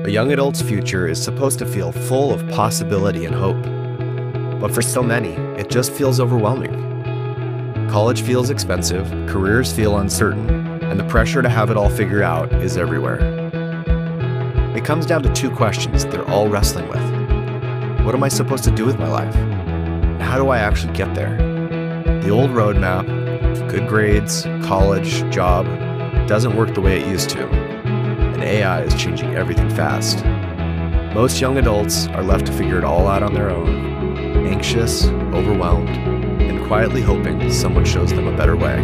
A young adult's future is supposed to feel full of possibility and hope. But for so many, it just feels overwhelming. College feels expensive, careers feel uncertain, and the pressure to have it all figured out is everywhere. It comes down to two questions they're all wrestling with. What am I supposed to do with my life? And how do I actually get there? The old roadmap, good grades, college, job, doesn't work the way it used to. And AI is changing everything fast. Most young adults are left to figure it all out on their own, anxious, overwhelmed, and quietly hoping someone shows them a better way.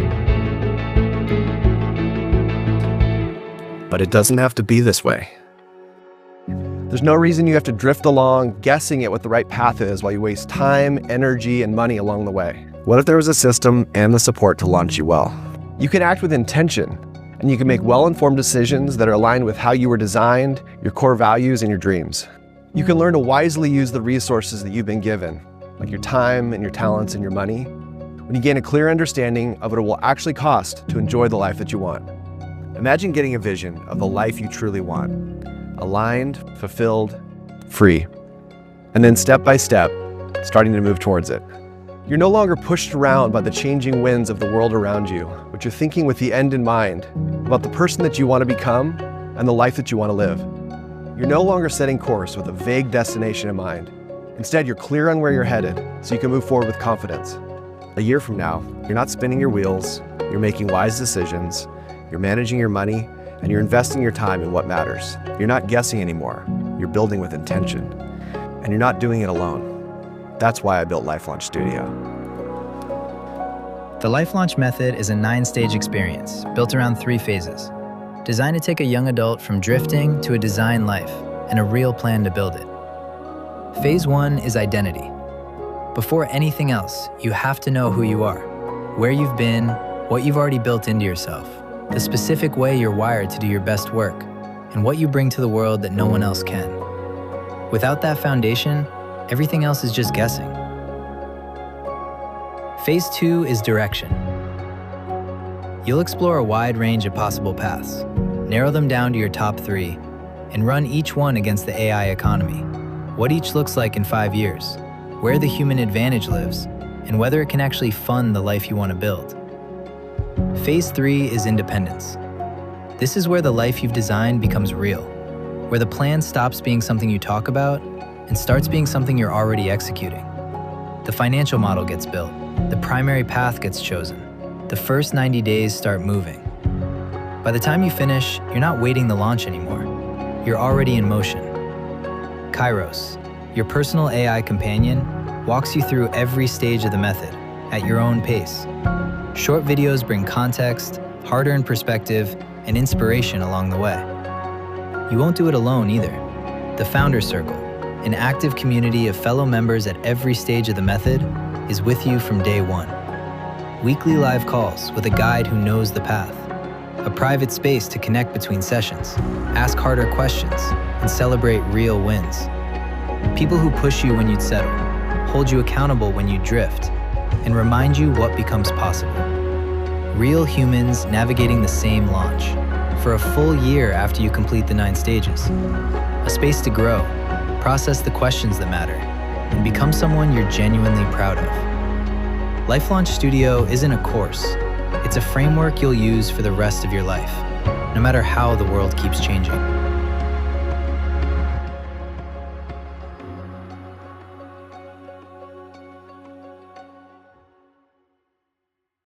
But it doesn't have to be this way. There's no reason you have to drift along, guessing at what the right path is while you waste time, energy, and money along the way. What if there was a system and the support to launch you well? You can act with intention, and you can make well-informed decisions that are aligned with how you were designed, your core values, and your dreams. You can learn to wisely use the resources that you've been given, like your time and your talents and your money, when you gain a clear understanding of what it will actually cost to enjoy the life that you want. Imagine getting a vision of the life you truly want, aligned, fulfilled, free, and then step by step, starting to move towards it. You're no longer pushed around by the changing winds of the world around you, but you're thinking with the end in mind about the person that you want to become and the life that you want to live. You're no longer setting course with a vague destination in mind. Instead, you're clear on where you're headed, so you can move forward with confidence. A year from now, you're not spinning your wheels, you're making wise decisions, you're managing your money, and you're investing your time in what matters. You're not guessing anymore, you're building with intention. And you're not doing it alone. That's why I built Life Launch Studio. The Life Launch method is a 9-stage experience built around 3 phases, designed to take a young adult from drifting to a designed life and a real plan to build it. Phase 1 is identity. Before anything else, you have to know who you are, where you've been, what you've already built into yourself, the specific way you're wired to do your best work, and what you bring to the world that no one else can. Without that foundation, everything else is just guessing. Phase 2 is direction. You'll explore a wide range of possible paths, narrow them down to your top 3, and run each one against the AI economy, what each looks like in 5 years, where the human advantage lives, and whether it can actually fund the life you want to build. Phase 3 is independence. This is where the life you've designed becomes real, where the plan stops being something you talk about and starts being something you're already executing. The financial model gets built, the primary path gets chosen, the first 90 days start moving. By the time you finish, you're not waiting the launch anymore. You're already in motion. Kairos, your personal AI companion, walks you through every stage of the method at your own pace. Short videos bring context, hard-earned perspective, and inspiration along the way. You won't do it alone either. The Founder Circle, an active community of fellow members at every stage of the method, is with you from day one. Weekly live calls with a guide who knows the path. A private space to connect between sessions, ask harder questions, and celebrate real wins. People who push you when you'd settle, hold you accountable when you drift, and remind you what becomes possible. Real humans navigating the same launch for a full year after you complete the 9 stages. A space to grow, process the questions that matter, and become someone you're genuinely proud of. Life Launch Studio isn't a course. It's a framework you'll use for the rest of your life, no matter how the world keeps changing.